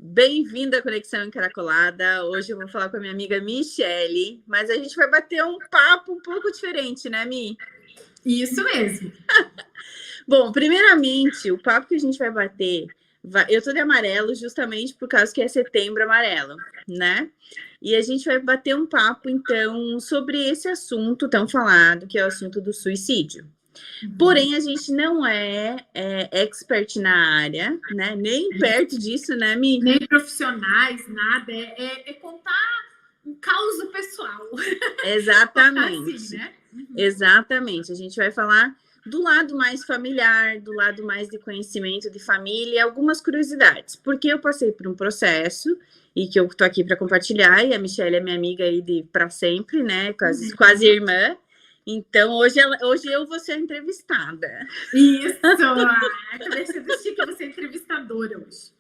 Bem-vinda à Conexão Encaracolada. Hoje eu vou falar com a minha amiga Michele, mas a gente vai bater um papo um pouco diferente, né, Mi? Isso mesmo. Bom, primeiramente, o papo que a gente vai bater, eu tô de amarelo justamente por causa que é Setembro Amarelo, né? E a gente vai bater um papo, então, sobre esse assunto tão falado, que é o assunto do suicídio. Porém, a gente não é expert na área, né? Nem perto disso, né, Mi? Nem profissionais, nada. É contar um caos pessoal. Exatamente. Assim, né? Exatamente. A gente vai falar do lado mais familiar, do lado mais de conhecimento de família e algumas curiosidades. Porque eu passei por um processo e que eu tô aqui para compartilhar, e a Michelle é minha amiga aí de para sempre, né? Quase irmã. Então, hoje eu vou ser a entrevistada. Isso! Acabei de assistir que você é entrevistadora hoje.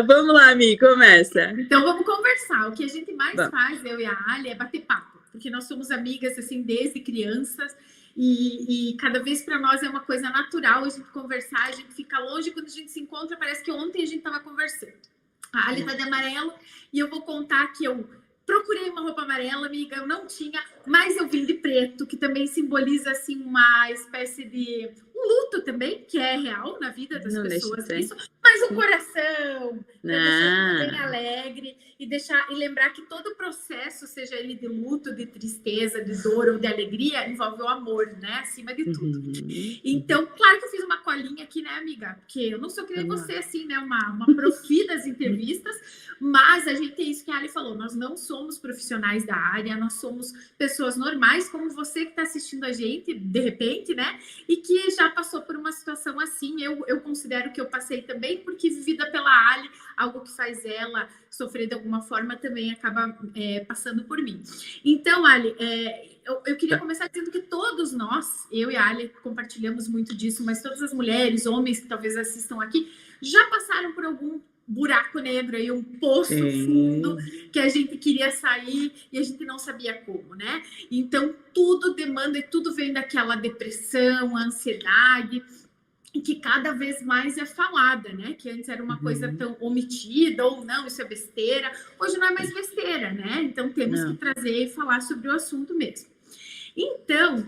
Vamos lá, Mi, começa. Então, vamos conversar. O que a gente mais faz, eu e a Ali, é bater papo. Porque nós somos amigas, assim, desde crianças. E cada vez para nós é uma coisa natural a gente conversar, a gente fica longe, quando a gente se encontra, parece que ontem a gente estava conversando. A Ali tá de amarelo e eu vou contar que eu procurei uma roupa amarela, amiga, eu não tinha, mas eu vim de preto, que também simboliza, assim, uma espécie de um luto também, que é real na vida das pessoas, isso, mas o coração, para deixar tudo bem alegre e lembrar que todo o processo, seja ele de luto, de tristeza, de dor ou de alegria, envolve o amor, né, acima de tudo. Então, claro que eu fiz uma colinha aqui, né, amiga, porque eu não sou que nem você, assim, né, uma profi das entrevistas, mas a gente tem isso que a Ali falou, nós não somos profissionais da área, nós somos pessoas normais, como você que está assistindo a gente, de repente, né? E que já passou por uma situação assim. Eu considero que eu passei também, porque vivida pela Ali, algo que faz ela sofrer de alguma forma também acaba passando por mim. Então, Ali, eu queria começar dizendo que todos nós, eu e a Ali, compartilhamos muito disso, mas todas as mulheres, homens que talvez assistam aqui, já passaram por algum buraco negro aí, um poço fundo que a gente queria sair e a gente não sabia como, né? Então, tudo demanda e tudo vem daquela depressão, ansiedade, que cada vez mais é falada, né? Que antes era uma coisa tão omitida, ou não, isso é besteira. Hoje não é mais besteira, né? Então, temos que trazer e falar sobre o assunto mesmo. Então,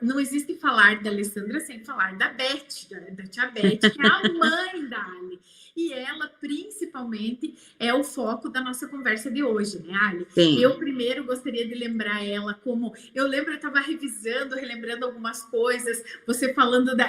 não existe falar da Alessandra sem falar da Beth, da tia Beth, que é a mãe da Ali. E ela, principalmente, é o foco da nossa conversa de hoje, né, Ali? Sim. Eu primeiro gostaria de lembrar ela como... Eu lembro, eu estava relembrando algumas coisas, você falando da...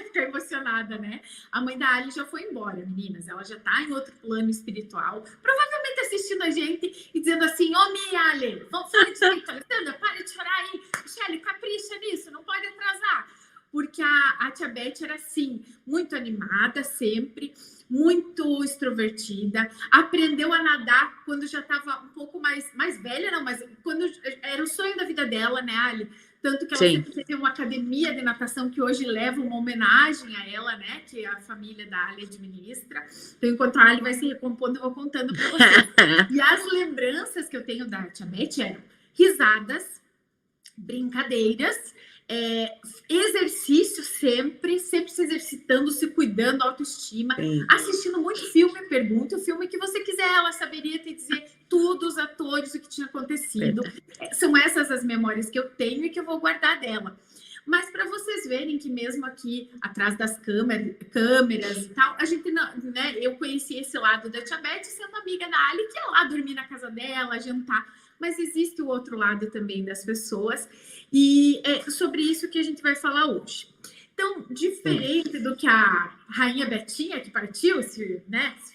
Ficar emocionada, né? A mãe da Ali já foi embora, meninas. Ela já está em outro plano espiritual. Provavelmente assistindo a gente e dizendo assim, Mi, Ali, vamos falar direito, Alessandra, para de chorar aí. Michele, capricha nisso, não pode atrasar. Porque a tia Beth era, assim, muito animada sempre, muito extrovertida, aprendeu a nadar quando já estava um pouco mais velha, não, mas quando era o sonho da vida dela, né, Ali? Tanto que ela sempre teve uma academia de natação que hoje leva uma homenagem a ela, né? Que a família da Ali administra. Então, enquanto a Ali vai se recompondo, eu vou contando para vocês. E as lembranças que eu tenho da tia Beth eram risadas, brincadeiras, exercício sempre se exercitando, se cuidando, autoestima, assistindo muito filme, pergunta o filme que você quiser, ela saberia te dizer tudo, os atores, o que tinha acontecido. São essas as memórias que eu tenho e que eu vou guardar dela. Mas para vocês verem que mesmo aqui atrás das câmeras e tal, a gente não, né? Eu conheci esse lado da tia Beth sendo amiga da Ali, que ia lá dormir na casa dela, jantar. Mas existe o outro lado também das pessoas, e é sobre isso que a gente vai falar hoje. Então, diferente do que a rainha Betinha, que partiu esse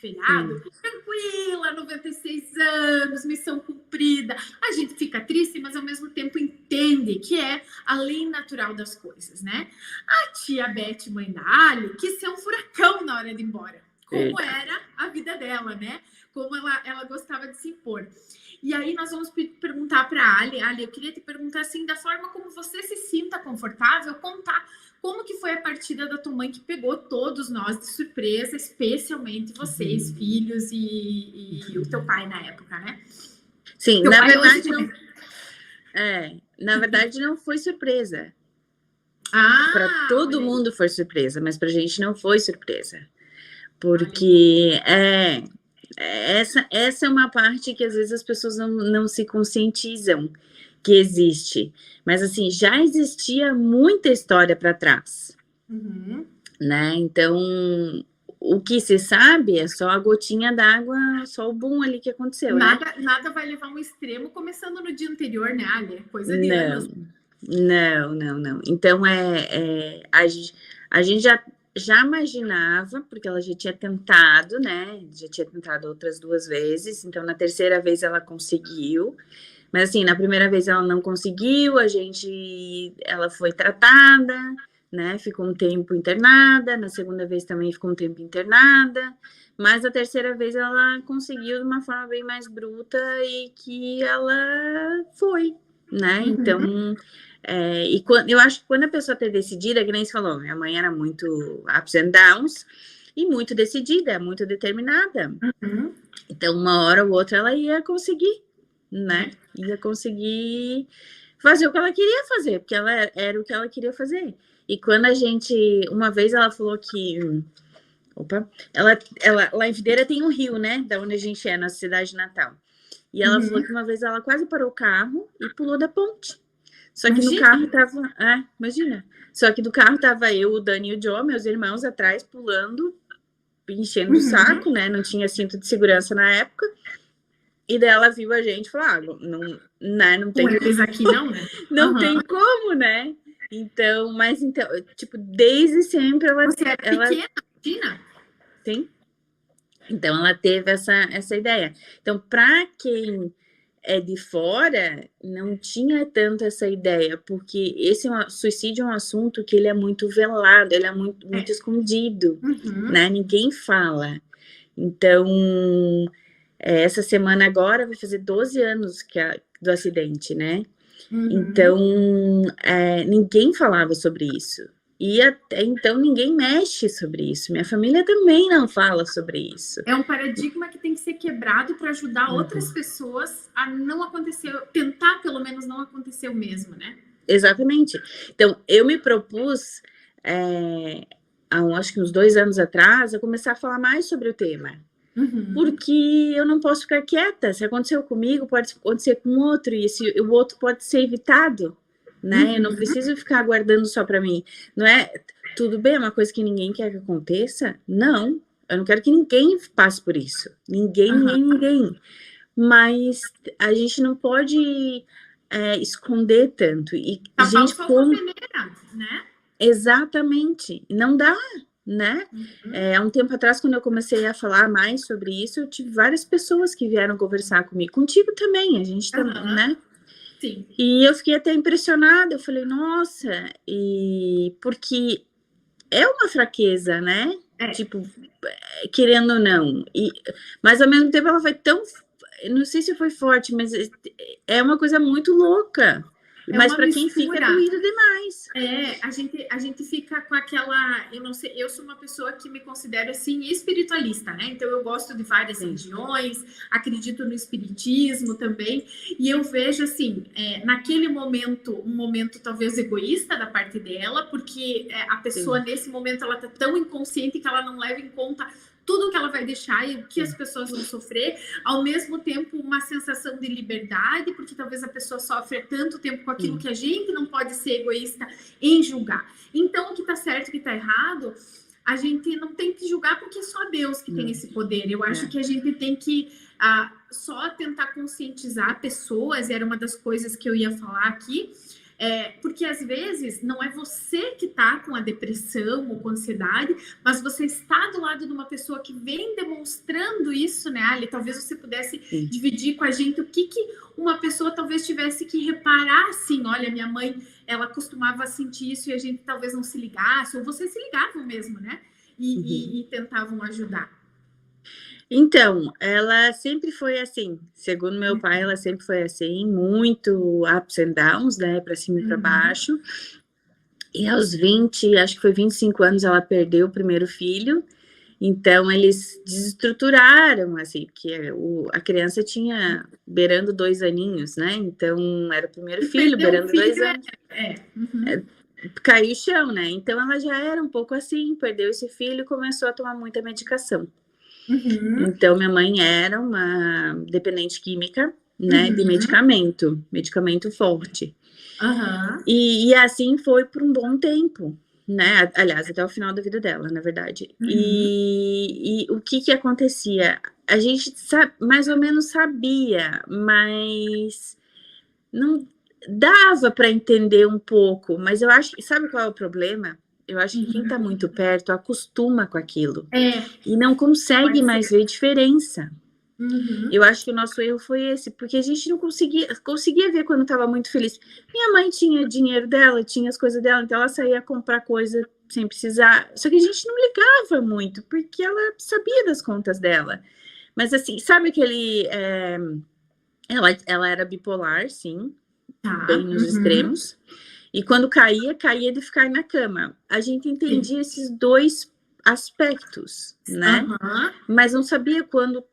feriado, tranquila, 96 anos, missão cumprida, a gente fica triste, mas ao mesmo tempo entende que é a lei natural das coisas, né? A tia Beth, mãe da Ali, quis ser um furacão na hora de ir embora, como era a vida dela, né? Como ela gostava de se impor. E aí nós vamos perguntar para a Ali. Ali, eu queria te perguntar assim, da forma como você se sinta confortável, contar como que foi a partida da tua mãe que pegou todos nós de surpresa, especialmente vocês, filhos e o teu pai na época, né? Sim, na verdade não... na verdade não foi surpresa. Para todo mundo foi surpresa, mas para a gente não foi surpresa. Porque essa é uma parte que às vezes as pessoas não se conscientizam que existe. Mas assim, já existia muita história para trás. Né? Então, o que se sabe é só a gotinha d'água, só o boom ali que aconteceu. Nada vai levar um extremo começando no dia anterior, né, Ali? Coisa de anos. Não. Então, a gente já imaginava, porque ela já tinha tentado, né? Já tinha tentado outras 2 vezes. Então, na terceira vez ela conseguiu. Mas, assim, na primeira vez ela não conseguiu. Ela foi tratada, né? Ficou um tempo internada. Na segunda vez também ficou um tempo internada. Mas a terceira vez ela conseguiu de uma forma bem mais bruta e que ela foi, né? Então, eu acho que quando a pessoa está decidida, que nem você falou, minha mãe era muito ups and downs e muito decidida, muito determinada. Então, uma hora ou outra ela ia conseguir, né? Ia conseguir fazer o que ela queria fazer, porque ela era o que ela queria fazer. E quando uma vez ela falou que ela lá em Videira tem um rio, né? Da onde a gente é, na cidade de Natal. E ela falou que uma vez ela quase parou o carro e pulou da ponte. Só que no carro tava... imagina. Só que do carro tava eu, o Dani e o Joe, meus irmãos, atrás, pulando, enchendo o saco, né? Não tinha cinto de segurança na época. E daí ela viu a gente e falou, não tem como. Aqui não, né? Não tem como, né? Então, tipo, desde sempre ela... Você era pequena, imagina? Sim. Então, ela teve essa ideia. Então, para quem é de fora, não tinha tanto essa ideia, porque suicídio é um assunto que ele é muito velado, ele é muito escondido, né? Ninguém fala. Então, essa semana agora vai fazer 12 anos do acidente, né? Então, ninguém falava sobre isso. E até então ninguém mexe sobre isso. Minha família também não fala sobre isso. É um paradigma que tem que ser quebrado para ajudar outras pessoas a não acontecer, tentar pelo menos não acontecer o mesmo, né? Exatamente. Então, eu me propus, acho que uns 2 anos atrás, a começar a falar mais sobre o tema. Porque eu não posso ficar quieta. Se aconteceu comigo, pode acontecer com outro, e o outro pode ser evitado. Né? Eu não preciso ficar aguardando só para mim. Não é tudo bem, é uma coisa que ninguém quer que aconteça? Não, eu não quero que ninguém passe por isso. Ninguém. Mas a gente não pode esconder tanto. E gente como né? Exatamente, não dá, né? Há um tempo atrás, quando eu comecei a falar mais sobre isso, eu tive várias pessoas que vieram conversar comigo, contigo também, a gente também, né? Sim. E eu fiquei até impressionada, eu falei, nossa, porque é uma fraqueza, né? Tipo, querendo ou não. Mas ao mesmo tempo ela foi tão, não sei se foi forte, mas é uma coisa muito louca. Mas para quem fica é doído demais. A gente fica com aquela, eu não sei, eu sou uma pessoa que me considero assim espiritualista, né? Então eu gosto de várias religiões, acredito no espiritismo também, e eu vejo assim, naquele momento, um momento talvez egoísta da parte dela, porque a pessoa nesse momento ela tá tão inconsciente que ela não leva em conta tudo que ela vai deixar e o que as pessoas vão sofrer, ao mesmo tempo uma sensação de liberdade, porque talvez a pessoa sofre tanto tempo com aquilo que a gente não pode ser egoísta em julgar. Então, o que está certo e o que está errado, a gente não tem que julgar, porque é só Deus que tem esse poder. Eu acho que a gente tem que só tentar conscientizar pessoas, era uma das coisas que eu ia falar aqui, porque às vezes não é você que está com a depressão ou com a ansiedade, mas você está do lado de uma pessoa que vem demonstrando isso, né, Ali? Talvez você pudesse dividir com a gente o que uma pessoa talvez tivesse que reparar, assim, olha, minha mãe, ela costumava sentir isso e a gente talvez não se ligasse, ou vocês se ligavam mesmo, né? E tentavam ajudar. Então, ela sempre foi assim, segundo meu pai, ela sempre foi assim, muito ups and downs, né, para cima e para baixo. E aos 20, acho que foi 25 anos, ela perdeu o primeiro filho. Então, eles desestruturaram, assim, porque a criança tinha beirando 2 aninhos, né? Então, era o primeiro filho, beirando 2 anos. caiu o chão, né? Então ela já era um pouco assim, perdeu esse filho e começou a tomar muita medicação. Então minha mãe era uma dependente química, né, de medicamento forte. E assim foi por um bom tempo, né? Aliás, até o final da vida dela, na verdade. E o que acontecia? A gente mais ou menos sabia, mas não dava para entender um pouco. Mas eu acho que, sabe qual é o problema? Eu acho que quem está muito perto acostuma com aquilo e não consegue mais ver diferença. Eu acho que o nosso erro foi esse, porque a gente não conseguia ver quando estava muito feliz. Minha mãe tinha dinheiro dela, tinha as coisas dela, então ela saía comprar coisa sem precisar. Só que a gente não ligava muito, porque ela sabia das contas dela. Mas assim, sabe aquele... Ela era bipolar, sim, bem nos extremos. E quando caía de ficar na cama. A gente entendia esses dois aspectos, né? Mas não sabia quando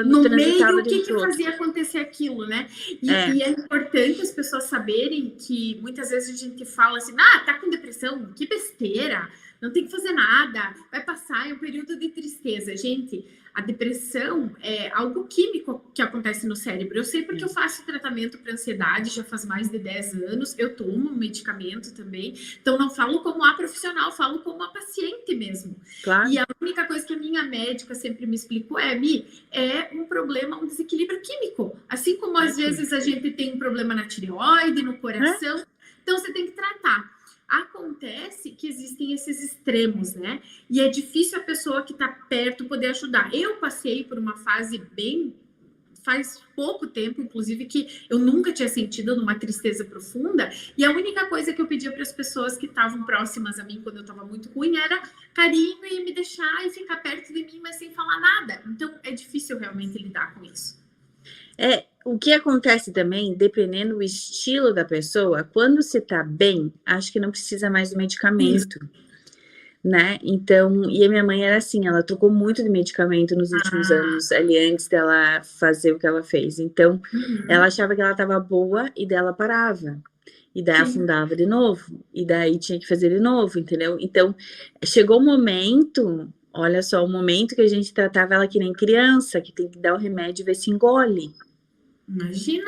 no meio, o que fazia acontecer aquilo, né? E é importante as pessoas saberem que muitas vezes a gente fala assim, tá com depressão, que besteira, não tem que fazer nada, vai passar, é um período de tristeza. Gente, a depressão é algo químico que acontece no cérebro. Eu sei porque eu faço tratamento para ansiedade já faz mais de 10 anos, eu tomo medicamento também, então não falo como a profissional, falo como a paciente mesmo. Claro. E a única coisa que a minha médica sempre me explicou é um problema, um desequilíbrio químico. Assim como às vezes a gente tem um problema na tireoide, no coração, então você tem que tratar. Acontece que existem esses extremos, né? E é difícil a pessoa que está perto poder ajudar. Eu passei por uma fase faz pouco tempo, inclusive, que eu nunca tinha sentido numa tristeza profunda, e a única coisa que eu pedia para as pessoas que estavam próximas a mim quando eu estava muito ruim era carinho e me deixar e ficar perto de mim, mas sem falar nada. Então, é difícil realmente lidar com isso. O que acontece também, dependendo do estilo da pessoa, quando você tá bem, acho que não precisa mais do medicamento, né? Então, e a minha mãe era assim, ela trocou muito de medicamento nos últimos anos, ali antes dela fazer o que ela fez. Então, ela achava que ela tava boa e dela parava. E daí afundava de novo, e daí tinha que fazer de novo, entendeu? Então, chegou um momento, olha só, o momento que a gente tratava ela que nem criança, que tem que dar o remédio e ver se engole. Imagina.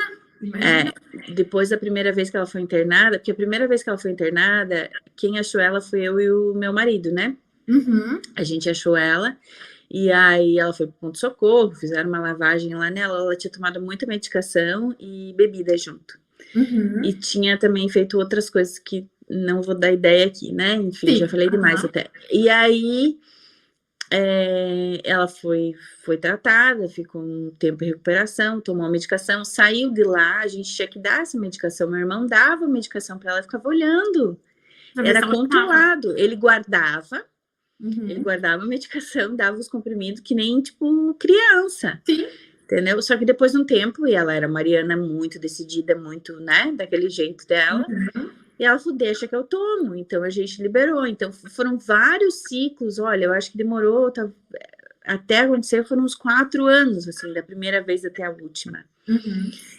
Depois da primeira vez que ela foi internada, porque a primeira vez que ela foi internada, quem achou ela foi eu e o meu marido, né? A gente achou ela, e aí ela foi pro ponto-socorro, fizeram uma lavagem lá nela, ela tinha tomado muita medicação e bebida junto. E tinha também feito outras coisas que não vou dar ideia aqui, né? Enfim, já falei demais até. E aí... ela foi tratada, ficou um tempo em recuperação, tomou a medicação, saiu de lá, a gente tinha que dar essa medicação, meu irmão dava a medicação para ela, ficava olhando, era controlado, ele guardava a medicação, dava os comprimidos que nem, tipo, criança. Entendeu? Só que depois de um tempo, e ela era Mariana muito decidida, muito, né, daquele jeito dela, e ela falou, deixa que eu tomo. Então, a gente liberou. Então, foram vários ciclos. Olha, eu acho que demorou, até acontecer, foram uns 4 anos, assim, da primeira vez até a última.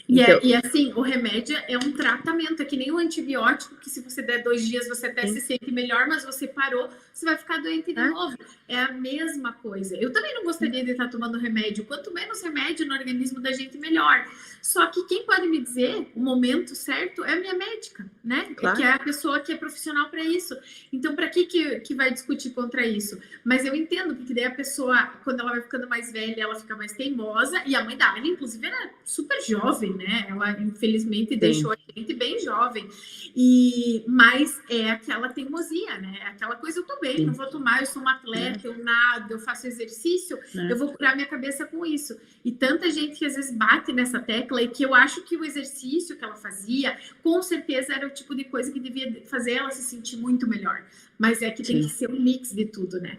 Então... E assim, o remédio é um tratamento, é que nem o antibiótico, que se você der 2 dias, você até se sente melhor, mas você parou, você vai ficar doente de novo. É a mesma coisa. Eu também não gostaria de estar tomando remédio. Quanto menos remédio no organismo da gente, melhor. Só que quem pode me dizer o momento certo é a minha médica, né? Claro. Que é a pessoa que é profissional para isso. Então, para que vai discutir contra isso? Mas eu entendo, porque daí a pessoa, quando ela vai ficando mais velha, ela fica mais teimosa, e a mãe da Aline, inclusive, era super jovem, né? Ela, infelizmente, deixou a gente bem jovem. Mas é aquela teimosia, né? Aquela coisa, eu tô bem, não vou tomar, eu sou uma atleta, eu nado, eu faço exercício, eu vou curar minha cabeça com isso. E tanta gente que às vezes bate nessa tecla, e que eu acho que o exercício que ela fazia, com certeza era o tipo de coisa que devia fazer ela se sentir muito melhor. Mas é que tem que ser um mix de tudo, né?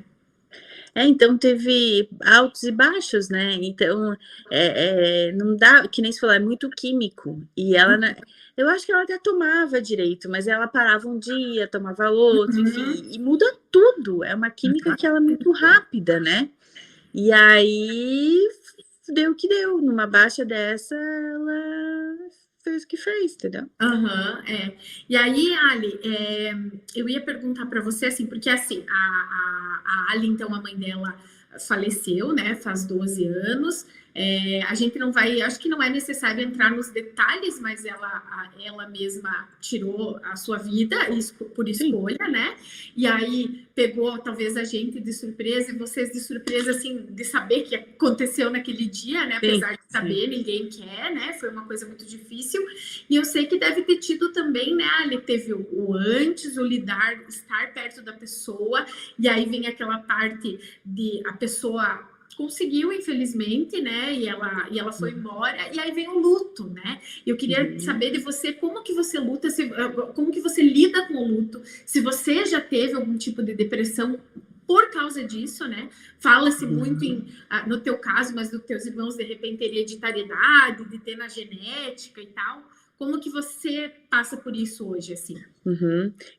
Então teve altos e baixos, né? Então, não dá, que nem se falou, é muito químico. E ela, eu acho que ela até tomava direito, mas ela parava um dia, tomava outro, enfim, e muda tudo. É uma química que ela é muito rápida, né? E aí deu o que deu. Numa baixa dessa, ela fez o que fez, entendeu? Aham, E aí, Ali, eu ia perguntar para você, assim, porque assim, a Ali, então, a mãe dela faleceu, né, faz 12 anos. A gente não vai, acho que não é necessário entrar nos detalhes, mas ela mesma tirou a sua vida por escolha, Sim. né? E aí pegou talvez a gente de surpresa e vocês de surpresa, assim, de saber que aconteceu naquele dia, né? Apesar de saber, ninguém quer, né? Foi uma coisa muito difícil. E eu sei que deve ter tido também, né? Ali teve o antes, o lidar, estar perto da pessoa, e aí vem aquela parte de a pessoa conseguiu, infelizmente, né? E ela foi embora, e aí vem o luto, né? Eu queria saber de você como que você luta, como que você lida com o luto, se você já teve algum tipo de depressão por causa disso, né? Fala-se muito no teu caso, mas dos teus irmãos, de repente, hereditariedade, de ter na genética e tal. Como que você passa por isso hoje, assim?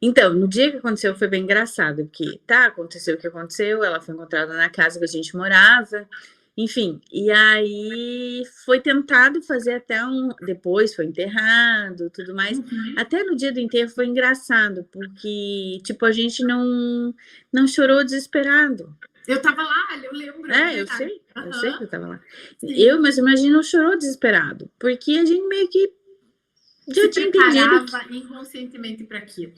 Então, no dia que aconteceu foi bem engraçado, porque aconteceu o que aconteceu, ela foi encontrada na casa que a gente morava, enfim, e aí foi tentado fazer até depois foi enterrado, tudo mais. Até no dia do enterro foi engraçado, porque, tipo, a gente não chorou desesperado. Eu tava lá, eu lembro. Eu sei que eu tava lá. Sim. Mas imagina, não chorou desesperado, porque a gente meio que já tinha entendido inconscientemente para aquilo.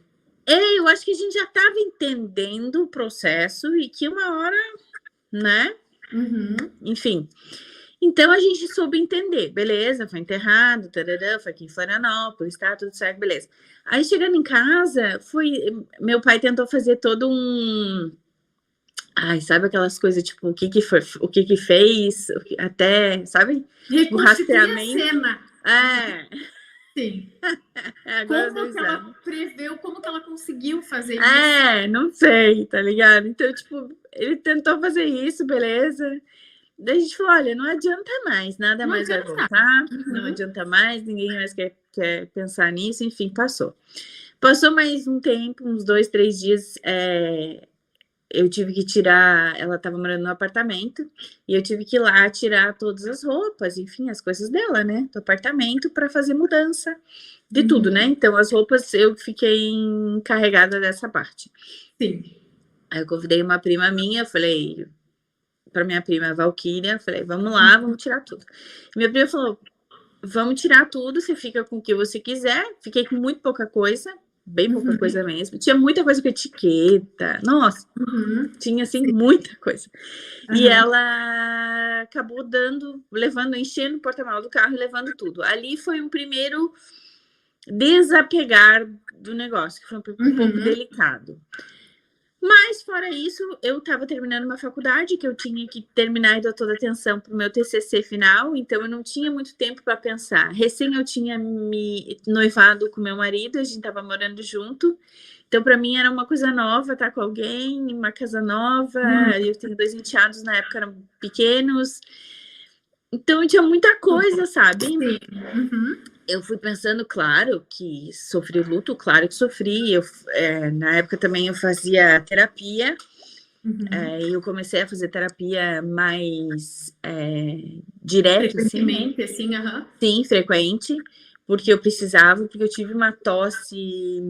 Eu acho que a gente já estava entendendo o processo e que uma hora, né? Enfim. Então a gente soube entender, beleza, foi enterrado, tarará, foi aqui em Florianópolis, tá, tudo certo, beleza. Aí chegando em casa, meu pai tentou fazer todo sabe aquelas coisas, tipo, o que que fez, até, sabe? O rastreamento. A cena. Sim. Como que ela preveu, como que ela conseguiu fazer isso? Não sei, tá ligado? Então, tipo, ele tentou fazer isso, beleza. Daí a gente falou, olha, não adianta mais, nada não mais vai voltar, não adianta mais, ninguém mais quer pensar nisso, enfim, passou. Passou mais um tempo, uns 2, 3 dias, eu tive que tirar, ela estava morando no apartamento, e eu tive que ir lá tirar todas as roupas, enfim, as coisas dela, né, do apartamento, para fazer mudança de tudo, né? Então, as roupas, eu fiquei encarregada dessa parte. Sim. Aí eu convidei uma prima minha, falei, para minha prima Valquíria, falei, vamos lá, vamos tirar tudo. Minha prima falou, vamos tirar tudo, você fica com o que você quiser. Fiquei com muito pouca coisa, bem pouca coisa mesmo. Tinha muita coisa com etiqueta, nossa, tinha assim muita coisa. E ela acabou enchendo o porta-malas do carro e levando tudo. Ali foi um primeiro desapegar do negócio, que foi um pouco delicado. Mas, fora isso, eu estava terminando uma faculdade que eu tinha que terminar e dar toda a atenção para o meu TCC final, então eu não tinha muito tempo para pensar. Recém eu tinha me noivado com meu marido, a gente estava morando junto, então para mim era uma coisa nova estar com alguém, uma casa nova, eu tenho 2 enteados, na época eram pequenos, então eu tinha muita coisa, sabe? Eu fui pensando, claro, que sofri luto, claro que sofri. Na época também eu fazia terapia. Eu comecei a fazer terapia mais direto, frequentemente, assim. Sim, frequente, porque eu precisava, porque eu tive uma tosse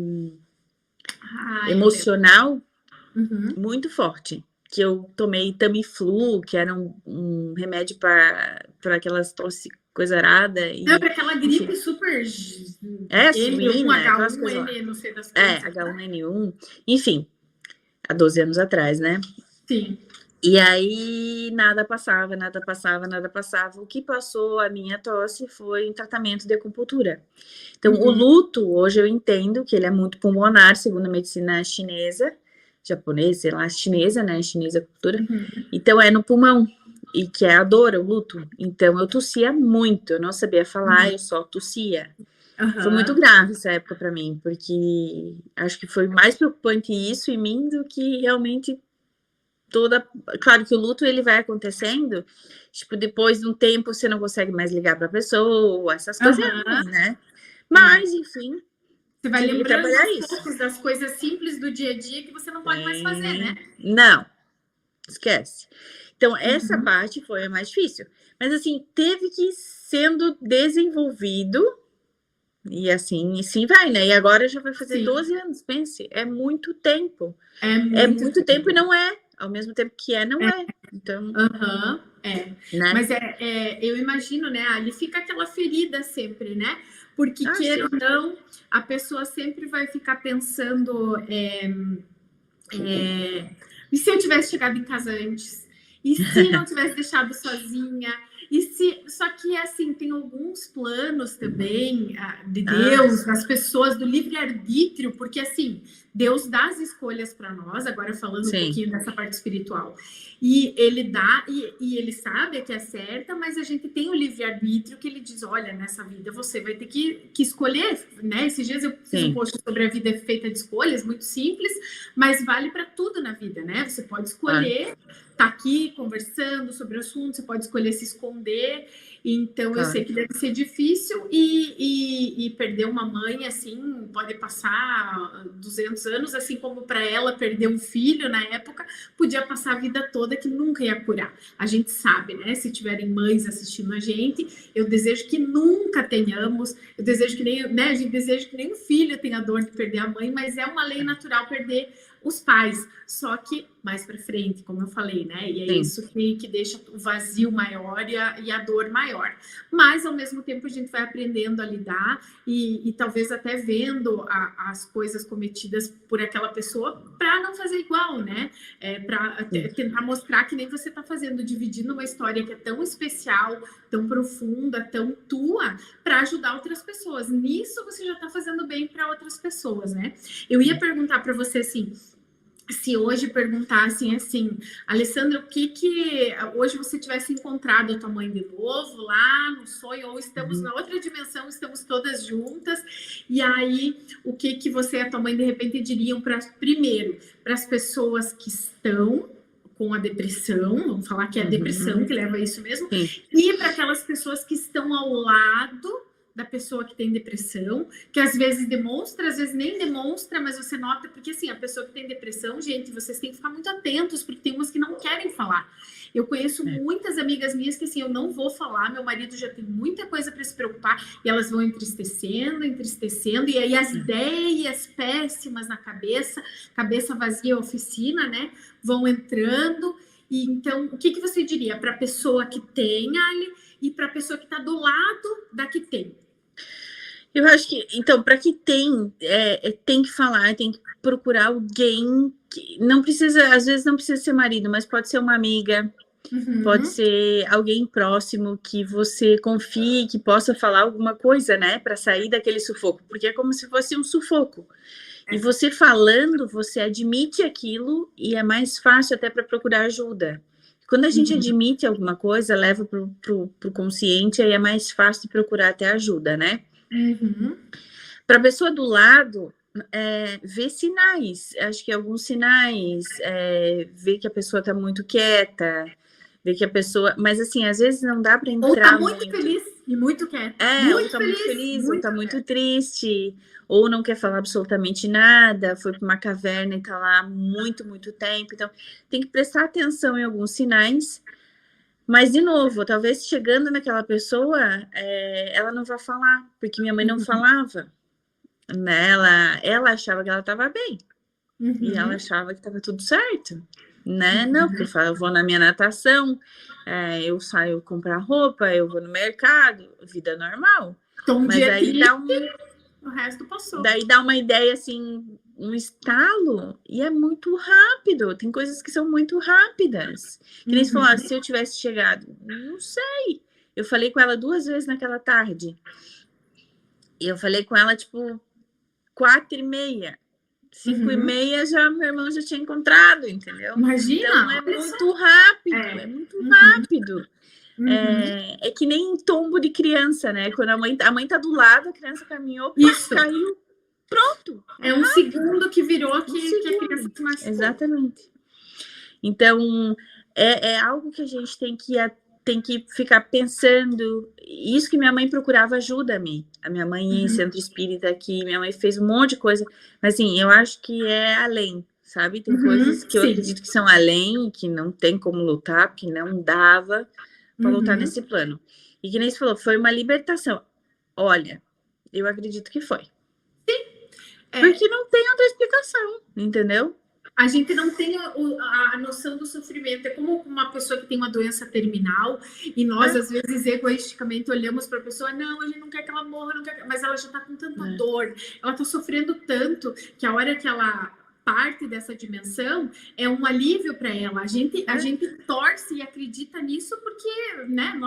emocional muito forte. Que eu tomei Tamiflu, que era um remédio para aquelas tosse coisa arada. Para aquela gripe super. Suína, H1N1, não sei das coisas. H1N1, enfim, há 12 anos atrás, né? Sim. E aí nada passava. O que passou a minha tosse foi um tratamento de acupuntura. Então, o luto, hoje eu entendo que ele é muito pulmonar, segundo a medicina chinesa, japonesa, sei lá, chinesa, né? Chinesa acupuntura. Então, é no pulmão. E que é a dor, o luto. Então, eu tossia muito, eu não sabia falar, eu só tossia. Foi muito grave essa época para mim, porque acho que foi mais preocupante isso em mim do que realmente Claro que o luto, ele vai acontecendo, tipo, depois de um tempo você não consegue mais ligar para a pessoa, essas coisas, né? Mas, enfim, você vai lembrando poucos das coisas simples do dia a dia que você não pode mais fazer, né? Não, esquece. Então, essa parte foi a mais difícil. Mas, assim, teve que ir sendo desenvolvido E assim, e sim vai, né? E agora já vai fazer Sim. 12 anos, pense, é muito tempo. É muito tempo e não é. Ao mesmo tempo que não é. Então, né? Mas eu imagino, né, ali fica aquela ferida sempre, né? Porque, queira ou não, a pessoa sempre vai ficar pensando e se eu tivesse chegado em casa antes? E se não tivesse deixado sozinha? Só que, assim, tem alguns planos também de Deus, das pessoas, do livre-arbítrio, porque, assim, Deus dá as escolhas para nós, agora falando um pouquinho dessa parte espiritual, e ele dá, e ele sabe que é certa, mas a gente tem o livre-arbítrio que ele diz, olha, nessa vida você vai ter que escolher, né? Esses dias eu fiz um post sobre a vida feita de escolhas, muito simples, mas vale para tudo na vida, né? Você pode escolher tá aqui conversando sobre o assunto, você pode escolher se esconder, então eu sei que deve ser difícil e perder uma mãe, assim, pode passar 200 anos, assim como para ela perder um filho na época, podia passar a vida toda que nunca ia curar. A gente sabe, né? Se tiverem mães assistindo a gente, eu desejo que nunca tenhamos, eu desejo que nem, né? A gente deseja que nenhum filho tenha dor de perder a mãe, mas é uma lei natural perder os pais, só que mais para frente, como eu falei, né? E é isso que deixa o vazio maior e a dor maior. Mas, ao mesmo tempo, a gente vai aprendendo a lidar e talvez até vendo as coisas cometidas por aquela pessoa para não fazer igual, né? Para tentar mostrar que nem você está fazendo, dividindo uma história que é tão especial, tão profunda, tão tua, para ajudar outras pessoas. Nisso, você já está fazendo bem para outras pessoas, né? Eu ia perguntar para você, assim, se hoje perguntassem assim, Alessandra, o que hoje você tivesse encontrado a tua mãe de novo lá no sonho, ou estamos na outra dimensão, estamos todas juntas, e aí o que você e a tua mãe de repente diriam primeiro, para as pessoas que estão com a depressão, vamos falar que é a depressão que leva a isso mesmo, e para aquelas pessoas que estão ao lado da pessoa que tem depressão, que às vezes demonstra, às vezes nem demonstra, mas você nota, porque assim, a pessoa que tem depressão, gente, vocês têm que ficar muito atentos, porque tem umas que não querem falar. Eu conheço muitas amigas minhas que assim, eu não vou falar, meu marido já tem muita coisa para se preocupar, e elas vão entristecendo, e aí as ideias péssimas na cabeça vazia, oficina, né, vão entrando. E então, o que você diria para a pessoa que tem, Ali, e para a pessoa que está do lado da que tem? Eu acho que, então, para que tem que falar, tem que procurar alguém que não precisa, às vezes não precisa ser marido, mas pode ser uma amiga, pode ser alguém próximo que você confie, que possa falar alguma coisa, né, para sair daquele sufoco, porque é como se fosse um sufoco. E você falando, você admite aquilo e é mais fácil até para procurar ajuda. Quando a gente admite alguma coisa, leva pro consciente, aí é mais fácil de procurar até ajuda, né? Para a pessoa do lado, ver sinais. Acho que alguns sinais, ver que a pessoa está muito quieta, ver que a pessoa... Mas, assim, às vezes não dá para entrar... Ou está muito feliz e muito quieta. Ou está muito feliz, ou está muito triste, ou não quer falar absolutamente nada, foi para uma caverna e está lá muito, muito tempo. Então, tem que prestar atenção em alguns sinais. Mas, de novo, talvez chegando naquela pessoa, ela não vai falar, porque minha mãe não falava. Né? Ela achava que ela estava bem. E ela achava que estava tudo certo. Né? Não, porque eu vou na minha natação, eu saio comprar roupa, eu vou no mercado, vida normal. Então, mas aí dá o resto passou. Daí dá uma ideia, assim, um estalo, e é muito rápido. Tem coisas que são muito rápidas. Que nem você falou, se eu tivesse chegado, não sei. Eu falei com ela 2 vezes naquela tarde. E eu falei com ela, tipo, 4h30. 5h30, já meu irmão já tinha encontrado, entendeu? Imagina! Então é muito rápido, é muito rápido. É que nem tombo de criança, né? Quando a mãe tá do lado, a criança caminhou, caiu, pronto. É um segundo que virou que a criança se machucou. Exatamente. Então, é algo que a gente tem que ficar pensando. Isso que minha mãe procurava ajuda-me. A minha mãe em centro espírita aqui, minha mãe fez um monte de coisa. Mas, assim, eu acho que é além, sabe? Tem coisas que eu acredito que são além, que não tem como lutar, porque não dava para lutar nesse plano. E que nem você falou, foi uma libertação. Olha, Eu acredito que foi. É. Porque não tem outra explicação, entendeu? A gente não tem a noção do sofrimento. É como uma pessoa que tem uma doença terminal e nós, às vezes, egoisticamente olhamos para a pessoa, não, a gente não quer que ela morra, não quer... mas ela já está com tanta dor, ela está sofrendo tanto que a hora que ela parte dessa dimensão é um alívio para ela. A gente torce e acredita nisso porque, né,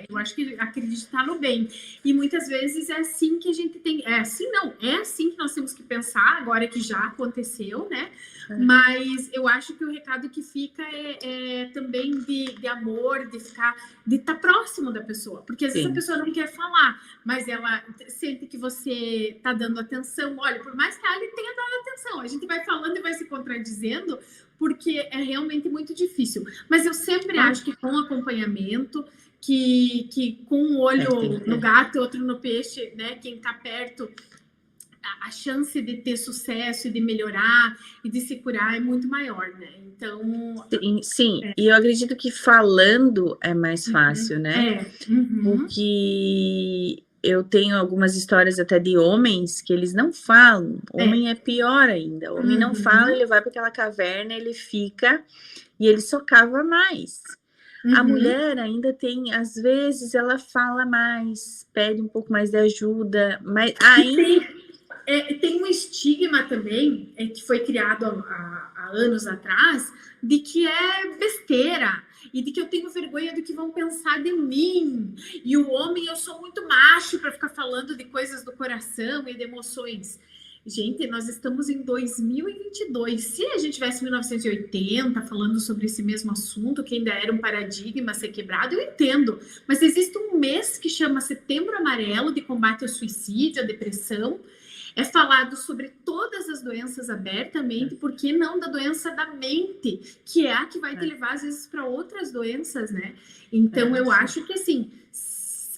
eu acho que acreditar no bem. E muitas vezes é assim que a gente tem... É assim que nós temos que pensar, agora que já aconteceu, né? Mas eu acho que o recado que fica é também de amor, de estar próximo da pessoa. Porque às vezes a pessoa não quer falar, mas ela sente que você está dando atenção. Olha, por mais que a Ali tenha dado atenção, a gente vai falando e vai se contradizendo, porque é realmente muito difícil. Mas eu sempre acho que com acompanhamento, que com um olho no gato e outro no peixe, né? Quem está perto, a chance de ter sucesso e de melhorar e de se curar é muito maior, né? Então... Sim. E eu acredito que falando é mais fácil, né? Porque eu tenho algumas histórias até de homens que eles não falam. Homem é pior ainda. O homem não fala, ele vai para aquela caverna, ele fica e ele só cava mais. A mulher ainda tem, às vezes, ela fala mais, pede um pouco mais de ajuda, mas ainda... Tem um estigma também, que foi criado há anos atrás, de que é besteira e de que eu tenho vergonha do que vão pensar de mim. E o homem, eu sou muito macho para ficar falando de coisas do coração e de emoções. Gente, nós estamos em 2022. Se a gente tivesse em 1980 falando sobre esse mesmo assunto, que ainda era um paradigma a ser quebrado, eu entendo. Mas existe um mês que chama Setembro Amarelo, de combate ao suicídio, à depressão. É falado sobre todas as doenças abertamente, por que não da doença da mente, que é a que vai te levar, às vezes, para outras doenças, né? Então, eu acho que, assim,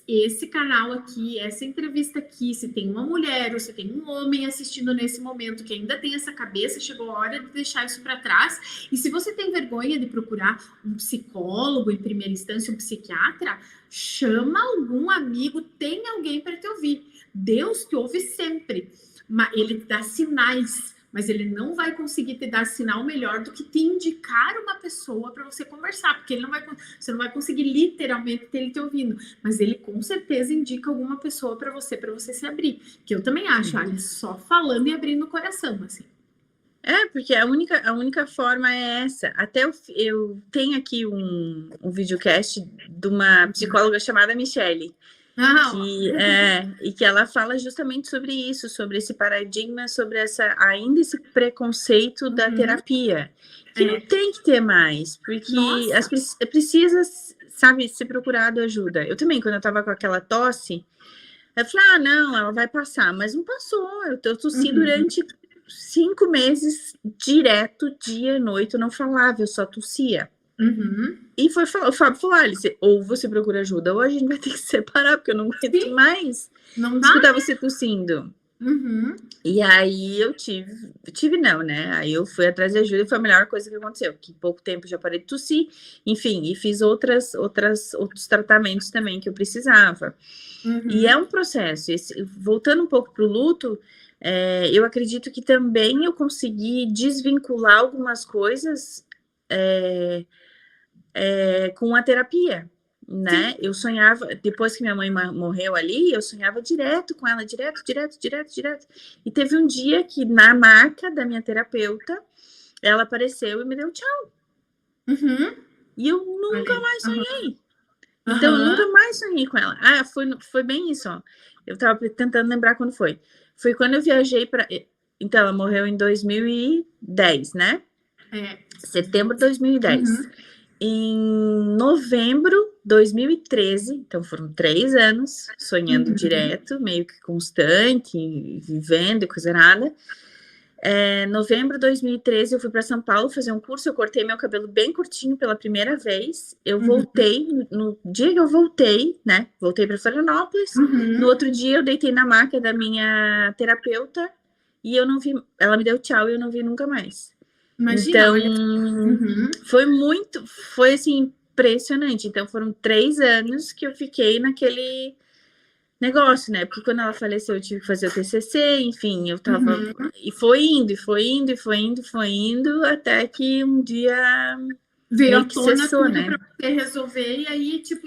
esse canal aqui, essa entrevista aqui, se tem uma mulher ou se tem um homem assistindo nesse momento que ainda tem essa cabeça, chegou a hora de deixar isso para trás. E se você tem vergonha de procurar um psicólogo em primeira instância, um psiquiatra, chama algum amigo, tem alguém para te ouvir. Deus te ouve sempre. Ele te dá sinais, mas ele não vai conseguir te dar sinal melhor do que te indicar uma pessoa para você conversar, porque você não vai conseguir literalmente ter ele te ouvindo, mas ele com certeza indica alguma pessoa para você se abrir, que eu também acho, olha, só falando e abrindo o coração, assim. Porque a única forma é essa. Até eu tenho aqui um videocast de uma psicóloga chamada Michele, e que ela fala justamente sobre isso, sobre esse paradigma, sobre ainda esse preconceito da terapia, que não tem que ter mais, porque precisa, sabe, ser procurado ajuda. Eu também, quando eu tava com aquela tosse, eu falei, não, ela vai passar, mas não passou, eu tossi durante 5 meses, direto, dia e noite, eu não falava, eu só tossia. E o Fábio falou, Alice, ou você procura ajuda, ou a gente vai ter que se separar, porque eu não aguento mais escutar você tossindo. E aí eu tive não, né? Aí eu fui atrás de ajuda e foi a melhor coisa que aconteceu, que em pouco tempo já parei de tossir, enfim, e fiz outros tratamentos também que eu precisava. E é um processo. Voltando um pouco para o luto, eu acredito que também eu consegui desvincular algumas coisas com a terapia, né? Eu sonhava, depois que minha mãe morreu ali, eu sonhava direto com ela, direto. E teve um dia que na maca da minha terapeuta, ela apareceu e me deu tchau. E eu nunca mais sonhei. Então, eu nunca mais sonhei com ela. Foi bem isso, ó. Eu tava tentando lembrar quando foi. Foi quando eu viajei para... Então, ela morreu em 2010, né? Setembro de 2010. Em novembro de 2013, então foram 3 anos sonhando direto, meio que constante, vivendo e coisa nada. Novembro de 2013, eu fui para São Paulo fazer um curso, eu cortei meu cabelo bem curtinho pela primeira vez. Eu voltei, no dia que eu voltei, né? Voltei para Florianópolis. No outro dia, eu deitei na maca da minha terapeuta e eu não vi. Ela me deu tchau e eu não vi nunca mais. Imagina, então, foi assim, impressionante. Então, foram 3 anos que eu fiquei negócio, né? Porque quando ela faleceu, eu tive que fazer o TCC, enfim, eu tava... E foi indo, e foi indo, e foi indo, foi indo, até que um dia veio meio à que tona cessou, tudo né? para você resolver, e aí, tipo,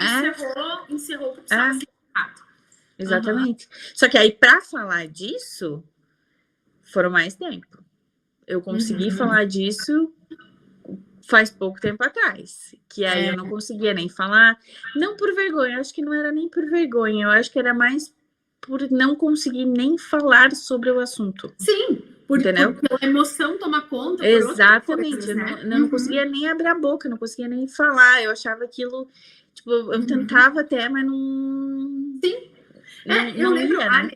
encerrou o que precisava ser encerrado. Exatamente. Só que aí, para falar disso, foram mais tempo. Eu consegui falar disso faz pouco tempo atrás. Que aí eu não conseguia nem falar. Não por vergonha, eu acho que não era nem por vergonha. Eu acho que era mais por não conseguir nem falar sobre o assunto. Sim, entendeu? Porque a emoção toma conta. Exatamente. Coisas, né? Eu não conseguia nem abrir a boca, não conseguia nem falar. Eu achava aquilo... Tipo, eu tentava até, mas não... Sim. Eu lembro, ia, né?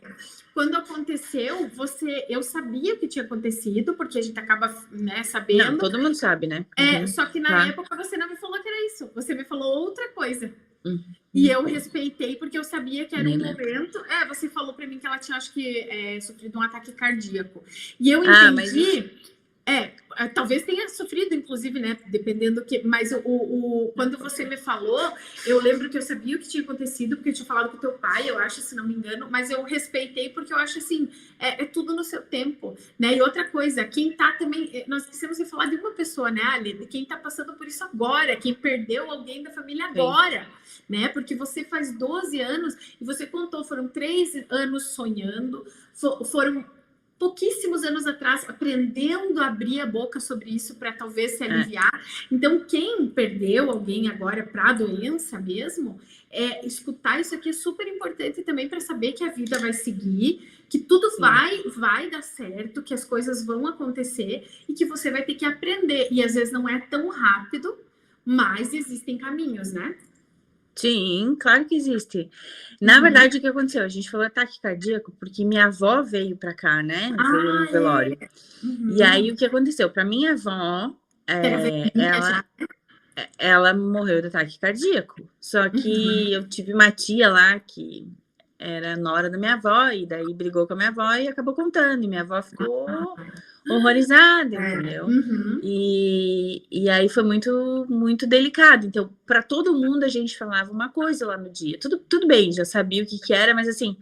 Quando aconteceu, eu sabia o que tinha acontecido, porque a gente acaba, né, sabendo. Não, todo mundo sabe, né? Só que na época você não me falou que era isso. Você me falou outra coisa. E eu respeitei, porque eu sabia que era um momento... você falou para mim que ela tinha, acho que, sofrido um ataque cardíaco. E eu entendi... talvez tenha sofrido, inclusive, né? Dependendo do que... Mas quando você me falou, eu lembro que eu sabia o que tinha acontecido, porque eu tinha falado com o teu pai, eu acho, se não me engano, mas eu respeitei, porque eu acho assim, é tudo no seu tempo, né? E outra coisa, quem tá também... Nós precisamos falar de uma pessoa, né, Ali? De quem tá passando por isso agora, quem perdeu alguém da família agora, né? Porque você faz 12 anos, e você contou, foram 3 anos sonhando, foram... pouquíssimos anos atrás, aprendendo a abrir a boca sobre isso para talvez se aliviar. Então, quem perdeu alguém agora para a doença mesmo, escutar isso aqui é super importante também para saber que a vida vai seguir, que tudo vai dar certo, que as coisas vão acontecer e que você vai ter que aprender. E às vezes não é tão rápido, mas existem caminhos, né? Sim, claro que existe. Na verdade, o que aconteceu? A gente falou ataque cardíaco porque minha avó veio para cá, né? Veio no velório. E aí, o que aconteceu? Para minha avó, ela morreu de ataque cardíaco. Só que eu tive uma tia lá que era nora da minha avó, e daí brigou com a minha avó e acabou contando. E minha avó ficou horrorizada, entendeu? E aí foi muito, muito delicado. Então, para todo mundo, a gente falava uma coisa lá no dia. Tudo bem, já sabia o que era, mas assim,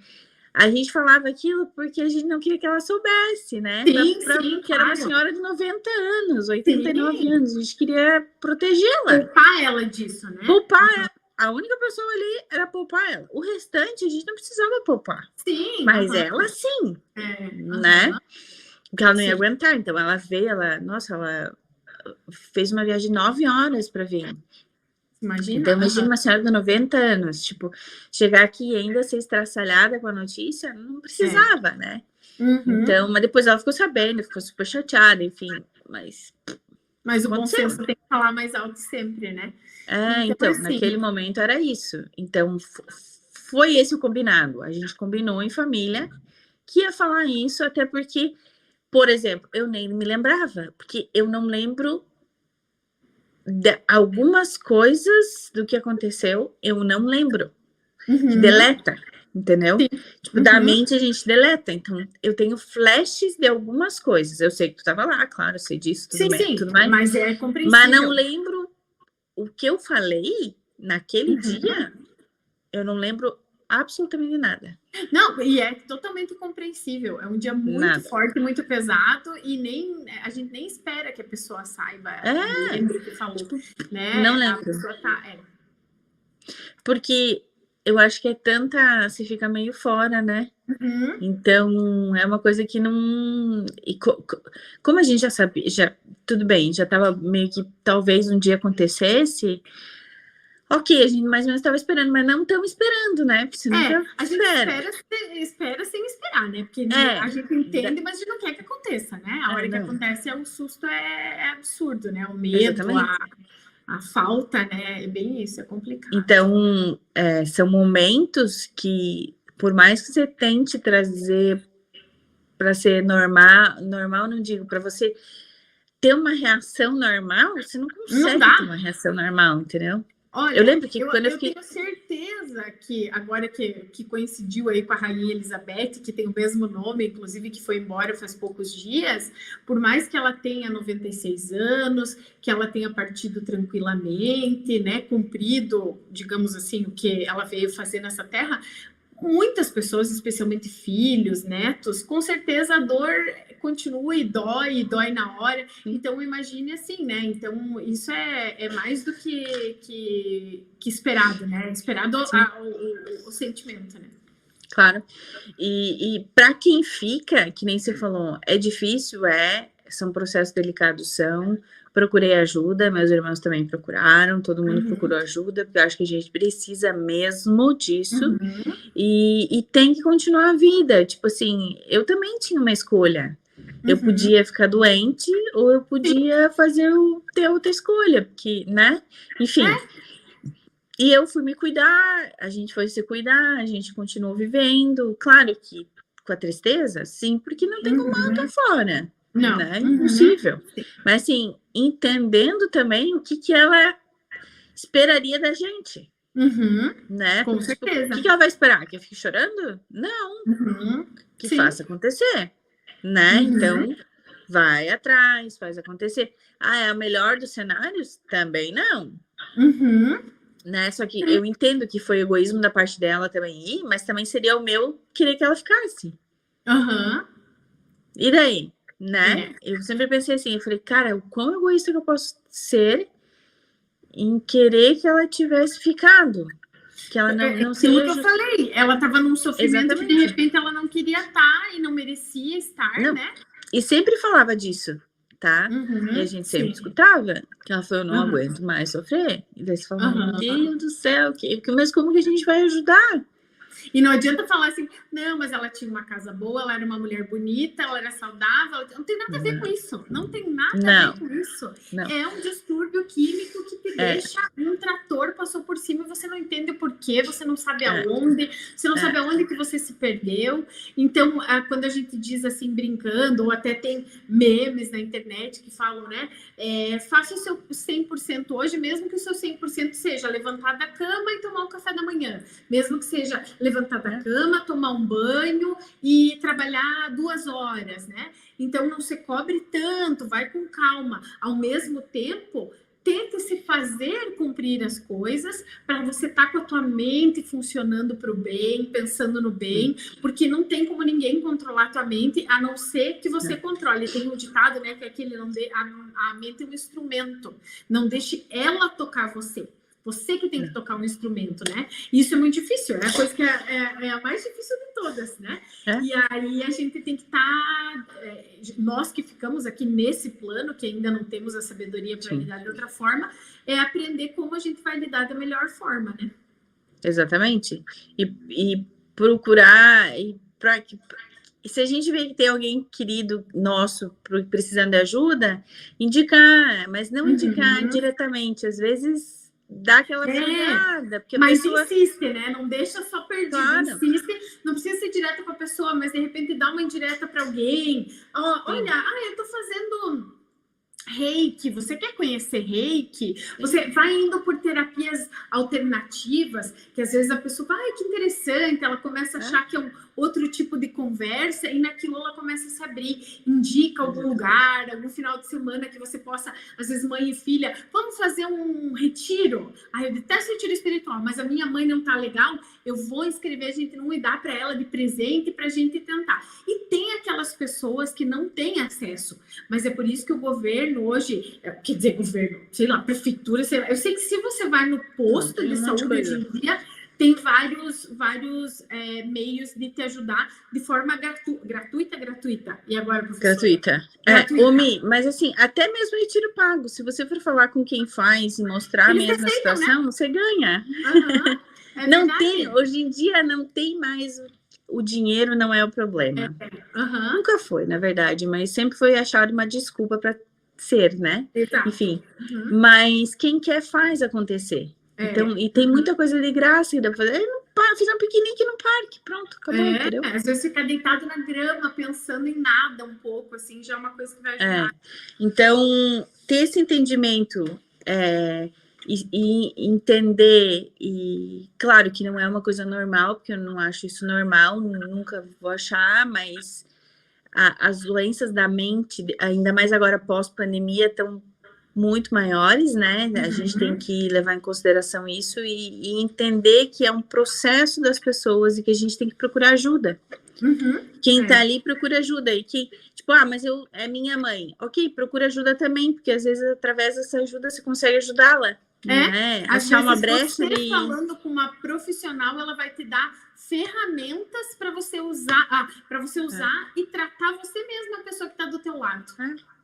a gente falava aquilo porque a gente não queria que ela soubesse, né? Sim, que era uma senhora de 90 anos, 89 anos. A gente queria protegê-la. Poupar ela disso, né? Poupar ela. A única pessoa ali era poupar ela. O restante a gente não precisava poupar. Sim. Mas ela sim, né? Porque ela não ia aguentar. Então ela veio, ela fez uma viagem de 9 horas para vir. Imagina. Então imagina uma senhora de 90 anos, tipo, chegar aqui e ainda ser estraçalhada com a notícia, não precisava, né? Então, mas depois ela ficou sabendo, ficou super chateada, enfim, mas o bom senso tem que falar mais alto sempre, né? Então assim, naquele momento era isso. Então, foi esse o combinado. A gente combinou em família que ia falar isso, até porque, por exemplo, eu nem me lembrava, porque eu não lembro de algumas coisas do que aconteceu, eu não lembro. Que deleta, entendeu? Tipo, da mente a gente deleta. Então, eu tenho flashes de algumas coisas. Eu sei que tu tava lá, claro, eu sei disso, tudo mais. Mas é compreensível. Mas não lembro o que eu falei naquele dia. Eu não lembro absolutamente nada. Não, e é totalmente compreensível. É um dia muito forte, muito pesado, e a gente nem espera que a pessoa saiba. Lembre o que falou, tipo, né? Não lembro. A pessoa Porque eu acho que você fica meio fora, né? Então, é uma coisa que não... E como a gente já sabia, tudo bem, já tava meio que talvez um dia acontecesse... Ok, a gente mais ou menos estava esperando, mas não estamos esperando, né? Porque você nunca a gente espera sem esperar, né? Porque a gente entende, mas a gente não quer que aconteça, né? A hora que acontece, o susto é absurdo, né? O medo, a falta, né? É bem isso, é complicado. Então, são momentos que, por mais que você tente trazer para ser normal não digo, para você ter uma reação normal, você não consegue ter uma reação normal, entendeu? Olha, eu lembro que quando eu tenho certeza que agora que coincidiu aí com a Rainha Elizabeth, que tem o mesmo nome, inclusive que foi embora faz poucos dias, por mais que ela tenha 96 anos, que ela tenha partido tranquilamente, né, cumprido, digamos assim, o que ela veio fazer nessa terra, muitas pessoas, especialmente filhos, netos, com certeza a dor continua e dói na hora. Então, imagine assim, né? Então, isso é mais do que esperado, né? Esperado o sentimento, né? Claro. E para quem fica, que nem você falou, é difícil, são processos delicados, são. Procurei ajuda, meus irmãos também procuraram, todo mundo procurou ajuda, porque eu acho que a gente precisa mesmo disso. E tem que continuar a vida. Tipo assim, eu também tinha uma escolha. Eu podia ficar doente ou eu podia ter outra escolha, porque, né? Enfim. E eu fui me cuidar, a gente foi se cuidar, a gente continuou vivendo. Claro que com a tristeza, sim, porque não tem como eu fora. Não. Né? Impossível. Mas assim, entendendo também o que ela esperaria da gente. Né? Com certeza. O que ela vai esperar? Que eu fique chorando? Não. Que faça acontecer. Né? Então, vai atrás, faz acontecer. É o melhor dos cenários? Também não. Né? Só que eu entendo que foi egoísmo da parte dela também ir, mas também seria o meu querer que ela ficasse. E daí? Né? Eu sempre pensei assim, eu falei, cara, o quão egoísta que eu posso ser em querer que ela tivesse ficado. Que ela não seja... que eu falei, ela estava num sofrimento que de repente ela não queria estar e não merecia estar, né? E sempre falava disso, tá? E a gente sempre escutava que ela falou, eu não aguento mais sofrer. E daí você fala, meu Deus do céu, mas como que a gente vai ajudar? E não adianta falar assim, não, mas ela tinha uma casa boa, ela era uma mulher bonita, ela era saudável, não tem nada a ver com isso. Não tem nada a ver com isso. É um distúrbio químico que te deixa um trator passou por cima e você não entende o porquê, você não sabe aonde, você não sabe aonde que você se perdeu. Então, quando a gente diz assim, brincando, ou até tem memes na internet que falam, né, faça o seu 100% hoje, mesmo que o seu 100% seja levantar da cama e tomar um café da manhã, mesmo que seja levantar da cama, tomar um banho e trabalhar 2 horas, né? Então, não se cobre tanto, vai com calma. Ao mesmo tempo, tente se fazer cumprir as coisas para você estar com a tua mente funcionando para o bem, pensando no bem, porque não tem como ninguém controlar a tua mente, a não ser que você controle. Tem um ditado, né, que é aquele, a mente é um instrumento, não deixe ela tocar você. Você que tem que tocar um instrumento, né? Isso é muito difícil, é a coisa que é a mais difícil de todas, né? E aí a gente tem que estar... nós que ficamos aqui nesse plano, que ainda não temos a sabedoria para lidar de outra forma, é aprender como a gente vai lidar da melhor forma, né? Exatamente. E procurar... E se a gente vê que tem alguém querido nosso precisando de ajuda, indicar, mas não indicar diretamente. Às vezes... dá aquela pegada, porque mas pessoa... insiste, né? Não deixa só perdido, insiste, não precisa ser direta para a pessoa, mas de repente dá uma indireta para alguém. Olha, eu tô fazendo Reiki, você quer conhecer Reiki? Você vai indo por terapias alternativas, que às vezes a pessoa fala, que interessante, ela começa a achar que é um outro tipo de conversa, e naquilo ela começa a se abrir, indica algum lugar, algum final de semana que você possa, às vezes mãe e filha, vamos fazer um retiro? Eu detesto retiro espiritual, mas a minha mãe não tá legal, eu vou inscrever a gente não e dar para ela de presente pra gente tentar. E tem aquelas pessoas que não têm acesso, mas é por isso que o governo hoje, quer dizer, governo, sei lá, prefeitura, sei lá, eu sei que se você vai no posto de saúde hoje em dia, tem vários meios de te ajudar de forma gratuita. E agora, professora? Gratuita. Mi, mas assim, até mesmo retiro pago, se você for falar com quem faz e mostrar eles a mesma aceitam, situação, né? você ganha. Não tem, hoje em dia não tem mais, o dinheiro não é o problema. Nunca foi, na verdade, mas sempre foi achado uma desculpa para ser, né? Exato. Enfim, mas quem quer faz acontecer. Então, e tem muita coisa de graça que dá pra fazer. Fiz um piquenique no parque, pronto, acabou, entendeu? Às vezes ficar deitado na grama, pensando em nada um pouco, assim, já é uma coisa que vai ajudar. Então, ter esse entendimento e entender, e claro que não é uma coisa normal, porque eu não acho isso normal, nunca vou achar, mas as doenças da mente, ainda mais agora pós-pandemia, estão muito maiores, né? A gente tem que levar em consideração isso e entender que é um processo das pessoas e que a gente tem que procurar ajuda. Quem tá ali procura ajuda. E que, tipo, mas é minha mãe. Ok, procura ajuda também, porque às vezes através dessa ajuda você consegue ajudá-la. Né? Achar uma brecha ali. Falando com uma profissional, ela vai te dar ferramentas para você usar, e tratar você mesma, a pessoa que está do teu lado.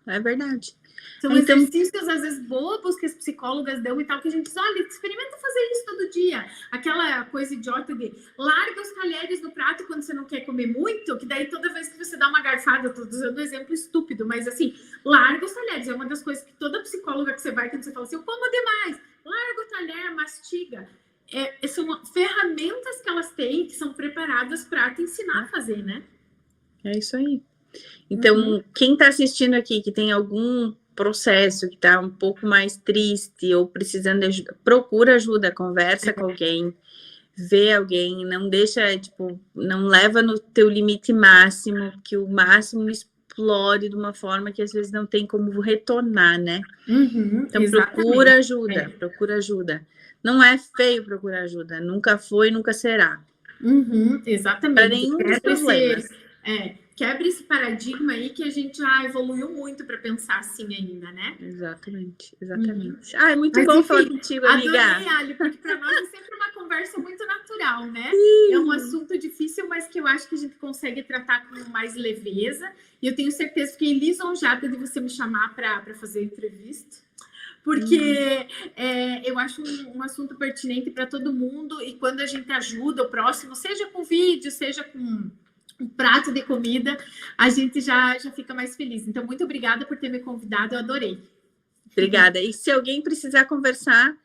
É verdade. São exercícios, às vezes, bobos que as psicólogas dão e tal, que a gente diz, olha, experimenta fazer isso todo dia. Aquela coisa idiota de larga os talheres no prato quando você não quer comer muito, que daí toda vez que você dá uma garfada, estou usando um exemplo estúpido, mas assim, larga os talheres. É uma das coisas que toda psicóloga que você vai, quando você fala assim, eu como demais, larga o talher, mastiga. São ferramentas que elas têm, que são preparadas para te ensinar a fazer, né? É isso aí. Então, quem está assistindo aqui, que tem algum processo que está um pouco mais triste ou precisando de ajuda, procura ajuda, conversa com alguém, vê alguém, não deixa, tipo, não leva no teu limite máximo, que o máximo explode de uma forma que às vezes não tem como retornar, né? Então, procura ajuda. Não é feio procurar ajuda, nunca foi, nunca será. Exatamente. Para nenhum dos problemas. Quebra esse paradigma aí que a gente já evoluiu muito para pensar assim ainda, né? Exatamente. É muito bom falar contigo, amiga. Adorei, Ali, porque para nós é sempre uma conversa muito natural, né? É um assunto difícil, mas que eu acho que a gente consegue tratar com mais leveza. E eu tenho certeza que fiquei lisonjada de você me chamar para fazer a entrevista. Porque eu acho um assunto pertinente para todo mundo. E quando a gente ajuda o próximo, seja com vídeo, seja com um prato de comida, a gente já fica mais feliz. Então, muito obrigada por ter me convidado, eu adorei. Obrigada. E se alguém precisar conversar,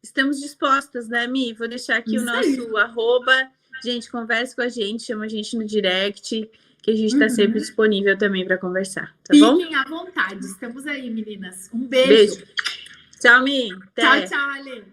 estamos dispostas, né, Mi? Vou deixar aqui o nosso @ Gente, converse com a gente, chama a gente no direct, que a gente está sempre disponível também para conversar, tá bom? Fiquem à vontade, estamos aí, meninas. Um beijo. Tchau, Mi. Tchau, Ale.